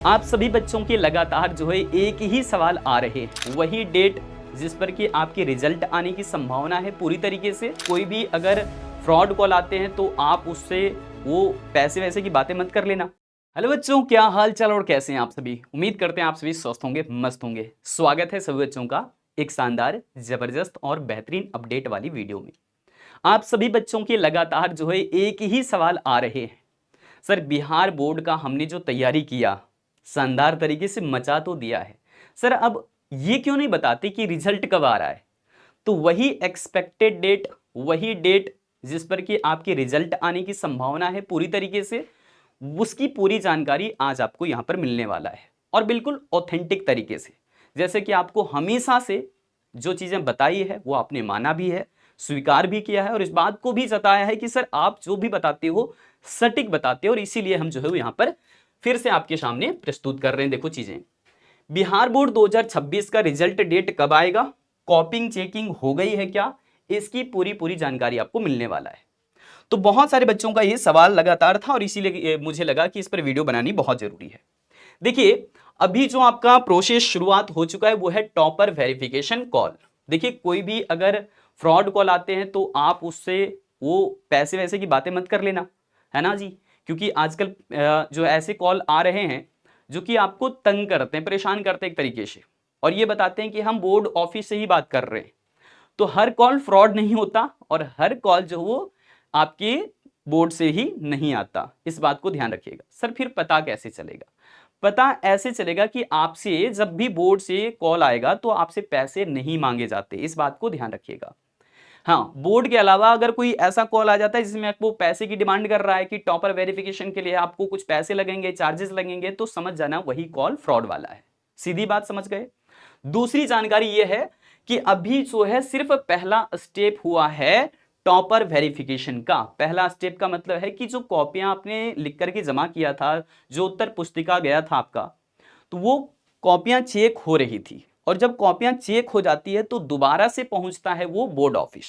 आप सभी बच्चों के लगातार जो है एक ही सवाल आ रहे हैं, वही डेट जिस पर कि आपके रिजल्ट आने की संभावना है पूरी तरीके से। कोई भी अगर फ्रॉड कॉल आते हैं तो आप उससे वो पैसे वैसे की बातें मत कर लेना। हेलो बच्चों, क्या हाल चाल और कैसे हैं आप सभी। उम्मीद करते हैं आप सभी स्वस्थ होंगे, मस्त होंगे। स्वागत है सभी बच्चों का एक शानदार, जबरदस्त और बेहतरीन अपडेट वाली वीडियो में। आप सभी बच्चों के लगातार जो है एक ही सवाल आ रहे हैं, सर बिहार बोर्ड का हमने जो तैयारी किया शानदार तरीके से मचा तो दिया है, सर अब ये क्यों नहीं बताते कि रिजल्ट कब आ रहा है। तो वही एक्सपेक्टेड डेट, वही डेट जिस पर कि आपके रिजल्ट आने की संभावना है पूरी तरीके से, उसकी पूरी जानकारी आज आपको यहां पर मिलने वाला है। और बिल्कुल ऑथेंटिक तरीके से, जैसे कि आपको हमेशा से जो चीजें बताई है वो आपने माना भी है, स्वीकार भी किया है और इस बात को भी जताया है कि सर आप जो भी बताते हो सटीक बताते हो। और इसीलिए हम जो है यहां पर फिर से आपके सामने प्रस्तुत कर रहे हैं। देखो चीजें, बिहार बोर्ड 2026 का रिजल्ट डेट कब आएगा, कॉपिंग चेकिंग हो गई है क्या, इसकी पूरी पूरी जानकारी आपको मिलने वाला है। तो बहुत सारे बच्चों का ये सवाल लगातार था और इसीलिए मुझे लगा कि इस पर वीडियो बनानी बहुत जरूरी है। देखिए, अभी जो आपका प्रोसेस शुरुआत हो चुका है वो है टॉपर वेरिफिकेशन कॉल। देखिए, कोई भी अगर फ्रॉड कॉल आते हैं तो आप उससे वो पैसे वैसे की बातें मत कर लेना, है ना जी। क्योंकि आजकल जो ऐसे कॉल आ रहे हैं जो कि आपको तंग करते हैं, परेशान करते हैं एक तरीके से, और ये बताते हैं कि हम बोर्ड ऑफिस से ही बात कर रहे हैं। तो हर कॉल फ्रॉड नहीं होता और हर कॉल जो वो आपके बोर्ड से ही नहीं आता, इस बात को ध्यान रखिएगा। सर फिर पता कैसे चलेगा? पता ऐसे चलेगा कि आपसे जब भी बोर्ड से कॉल आएगा तो आपसे पैसे नहीं मांगे जाते, इस बात को ध्यान रखिएगा। हाँ, बोर्ड के अलावा अगर कोई ऐसा कॉल आ जाता है जिसमें आपको पैसे की डिमांड कर रहा है कि टॉपर वेरिफिकेशन के लिए आपको कुछ पैसे लगेंगे, चार्जेस लगेंगे, तो समझ जाना वही कॉल फ्रॉड वाला है। सीधी बात, समझ गए। दूसरी जानकारी यह है कि अभी जो है सिर्फ पहला स्टेप हुआ है टॉपर वेरिफिकेशन का। पहला स्टेप का मतलब है कि जो कॉपियां आपने लिख करके जमा किया था, जो उत्तर पुस्तिका गया था आपका, तो वो कॉपियां चेक हो रही थी। और जब कॉपियां चेक हो जाती है तो दोबारा से पहुंचता है वो बोर्ड ऑफिस।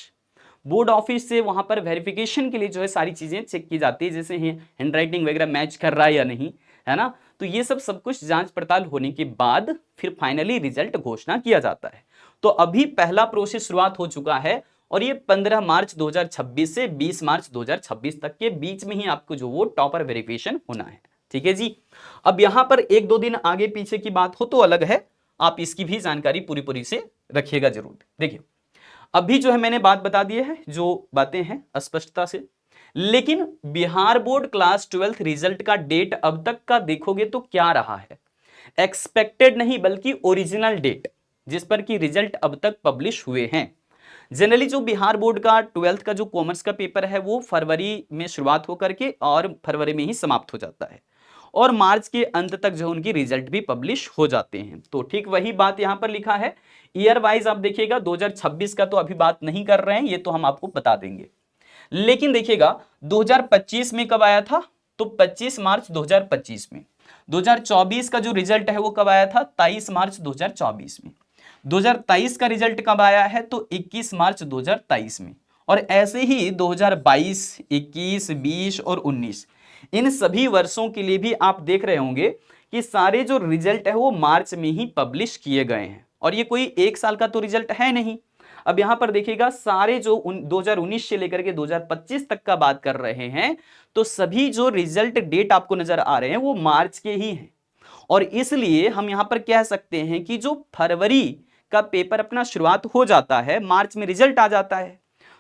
बोर्ड ऑफिस से वहां पर वेरिफिकेशन के लिए जो है सारी चीजें चेक की जाती है, जैसे हैंड राइटिंग वगैरह मैच कर रहा है या नहीं, है ना। तो ये सब कुछ जांच पड़ताल होने के बाद फिर फाइनली रिजल्ट घोषणा किया जाता है। तो अभी पहला प्रोसेस शुरुआत हो चुका है और ये 15 मार्च 2026 से 20 मार्च 2026 तक के बीच में ही आपको जो वो टॉपर वेरिफिकेशन होना है। ठीक है जी। अब यहां पर एक दो दिन आगे पीछे की बात हो तो अलग है, आप इसकी भी जानकारी पूरी पूरी से रखिएगा जरूर। देखिए, अभी जो है मैंने बात बता दी है, जो बातें हैं स्पष्टता से। लेकिन Bihar board class 12th result का डेट अब तक का देखोगे तो क्या रहा है, एक्सपेक्टेड नहीं बल्कि ओरिजिनल डेट जिस पर कि रिजल्ट अब तक पब्लिश हुए हैं। जनरली जो बिहार बोर्ड का 12th का जो कॉमर्स का पेपर है वो फरवरी में शुरुआत होकर के और फरवरी में ही समाप्त हो जाता है और मार्च के अंत तक जो उनकी रिजल्ट भी पब्लिश हो जाते हैं। तो ठीक वही बात यहां पर लिखा है। ईयर वाइज आप देखिएगा, 2026 का तो अभी बात नहीं कर रहे हैं, ये तो हम आपको बता देंगे। लेकिन देखिएगा 2025 में कब आया था, तो 25 मार्च 2025 में। 2024 का जो रिजल्ट है वो कब आया था, 23 मार्च 2024 में। 2023 का रिजल्ट कब आया है, तो 21 मार्च 2023 में। और ऐसे ही 2022, 21, 20 और 19, इन सभी वर्षों के लिए भी आप देख रहे होंगे कि सारे जो रिजल्ट है वो मार्च में ही पब्लिश किए गए हैं। और ये कोई एक साल का तो रिजल्ट है नहीं। अब यहां पर देखिएगा, सारे जो 2019 से लेकर के 2025 तक का बात कर रहे हैं, तो सभी जो रिजल्ट डेट आपको नजर आ रहे हैं वो मार्च के ही हैं। और इसलिए हम यहां पर कह सकते हैं कि जो फरवरी का पेपर अपना शुरुआत हो जाता है, मार्च में रिजल्ट आ जाता है,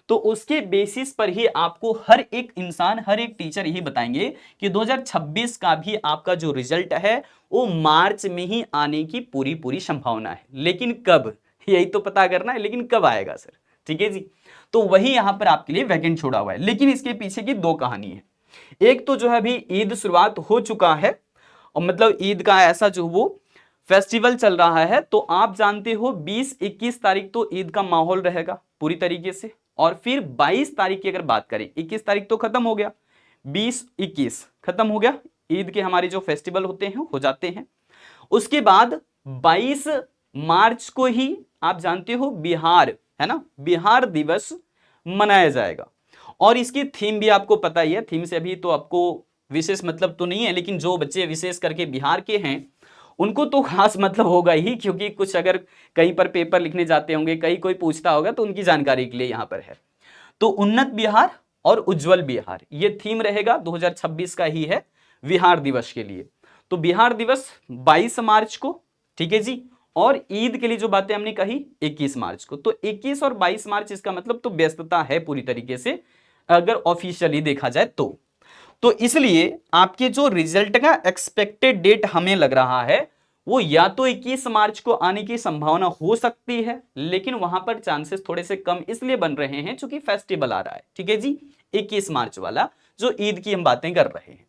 तो उसके बेसिस पर ही आपको हर एक इंसान, हर एक टीचर यही बताएंगे कि 2026 का भी आपका जो रिजल्ट है वो मार्च में ही आने की पूरी पूरी संभावना है। लेकिन कब, यही तो पता करना है, लेकिन कब आएगा सर। ठीक है जी। तो वही यहां पर आपके लिए वैकेंट छोड़ा हुआ है। लेकिन इसके पीछे की दो कहानी है। एक तो जो है अभी ईद शुरुआत हो चुका है और मतलब ईद का ऐसा जो वो फेस्टिवल चल रहा है, तो आप जानते हो 20-21 तारीख तो ईद का माहौल रहेगा पूरी तरीके से। और फिर 22 तारीख की अगर बात करें, 21 तारीख तो खत्म हो गया, 20-21 खत्म हो गया, ईद के हमारे जो फेस्टिवल होते हैं हो जाते हैं। उसके बाद 22 मार्च को ही आप जानते हो बिहार, है ना, बिहार दिवस मनाया जाएगा। और इसकी थीम भी आपको पता ही है, थीम से अभी तो आपको विशेष मतलब तो नहीं है, लेकिन जो बच्चे विशेष करके बिहार के हैं उनको तो खास मतलब होगा ही, क्योंकि कुछ अगर कहीं पर पेपर लिखने जाते होंगे, कहीं कोई पूछता होगा, तो उनकी जानकारी के लिए यहाँ पर है। तो उन्नत बिहार और उज्जवल बिहार ये थीम रहेगा 2026 का ही है बिहार दिवस के लिए। तो बिहार दिवस 22 मार्च को, ठीक है जी, और ईद के लिए जो बातें हमने कही 21 मार्च को। तो 21 और 22 मार्च इसका मतलब तो व्यस्तता है पूरी तरीके से अगर ऑफिशियली देखा जाए तो इसलिए आपके जो रिजल्ट का एक्सपेक्टेड डेट हमें लग रहा है वो या तो 21 मार्च को आने की संभावना हो सकती है, लेकिन वहां पर चांसेस थोड़े से कम इसलिए बन रहे हैं क्योंकि फेस्टिवल आ रहा है, ठीक है जी, 21 मार्च वाला जो ईद की हम बातें कर रहे हैं।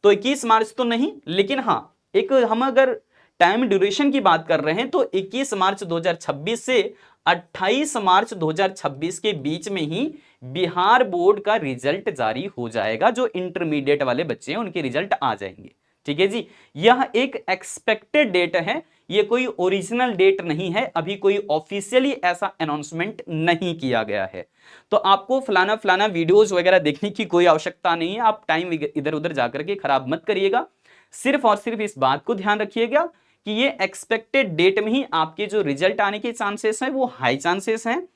तो 21 मार्च तो नहीं, लेकिन हाँ एक हम अगर टाइम ड्यूरेशन की बात कर रहे हैं तो 21 मार्च 2026 से 28 मार्च 2026 के बीच में ही बिहार बोर्ड का रिजल्ट जारी हो जाएगा। जो इंटरमीडिएट वाले बच्चे हैं उनके रिजल्ट आ जाएंगे, ठीक है जी। यह एक एक्सपेक्टेड डेट है, ये कोई ओरिजिनल डेट नहीं है, अभी कोई ऑफिशियली ऐसा अनाउंसमेंट नहीं किया गया है। तो आपको फलाना फलाना वीडियोस वगैरह देखने की कोई आवश्यकता नहीं है, आप टाइम इधर उधर जाकर के खराब मत करिएगा। सिर्फ और सिर्फ इस बात को ध्यान रखिएगा कि ये एक्सपेक्टेड डेट में ही आपके जो रिजल्ट आने के चांसेस हैं वो हाई चांसेस हैं।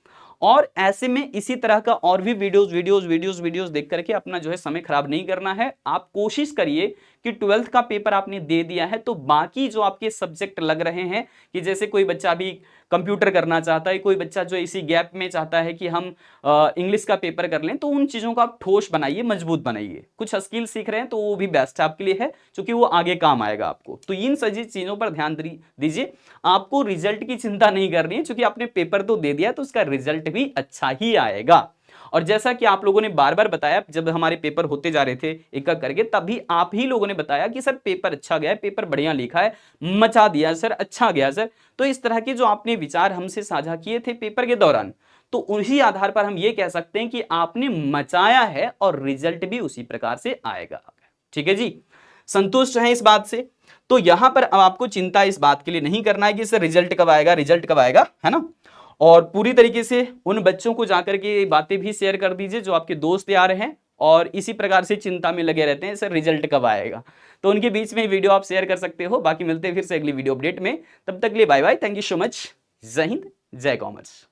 और ऐसे में इसी तरह का और भी वीडियोस देख करके अपना जो है समय खराब नहीं करना है। आप कोशिश करिए कि 12th का पेपर आपने दे दिया है तो बाकी जो आपके सब्जेक्ट लग रहे हैं, कि जैसे कोई बच्चा भी कंप्यूटर करना चाहता है, कोई बच्चा जो इसी गैप में चाहता है कि हम इंग्लिश का पेपर कर लें, तो उन चीज़ों को आप ठोस बनाइए, मजबूत बनाइए। कुछ स्किल सीख रहे हैं तो वो भी बेस्ट है आपके लिए है, क्योंकि वो आगे काम आएगा आपको। तो इन सभी चीज़ों पर ध्यान दीजिए। आपको रिजल्ट की चिंता नहीं करनी है, क्योंकि आपने पेपर तो दे दिया तो उसका रिजल्ट भी अच्छा ही आएगा। और जैसा कि आप लोगों ने बार बार बताया, जब हमारे पेपर होते जा रहे थे एक एक करके, तभी आप ही लोगों ने बताया कि सर पेपर अच्छा गया है, पेपर बढ़िया लिखा है, मचा दिया सर, अच्छा गया सर। तो इस तरह के जो आपने विचार हमसे साझा किए थे पेपर के दौरान, तो उसी आधार पर हम ये कह सकते हैं कि आपने मचाया है और रिजल्ट भी उसी प्रकार से आएगा। ठीक है जी, संतुष्ट हैं इस बात से? तो यहां पर अब आपको चिंता इस बात के लिए नहीं करना है कि सर रिजल्ट कब आएगा, रिजल्ट कब आएगा, है ना। और पूरी तरीके से उन बच्चों को जाकर के बातें भी शेयर कर दीजिए जो आपके दोस्त यार हैं और इसी प्रकार से चिंता में लगे रहते हैं सर रिजल्ट कब आएगा, तो उनके बीच में वीडियो आप शेयर कर सकते हो। बाकी मिलते हैं फिर से अगली वीडियो अपडेट में, तब तक के लिए bye bye, thank you so much, जय हिंद, जय कॉमर्स।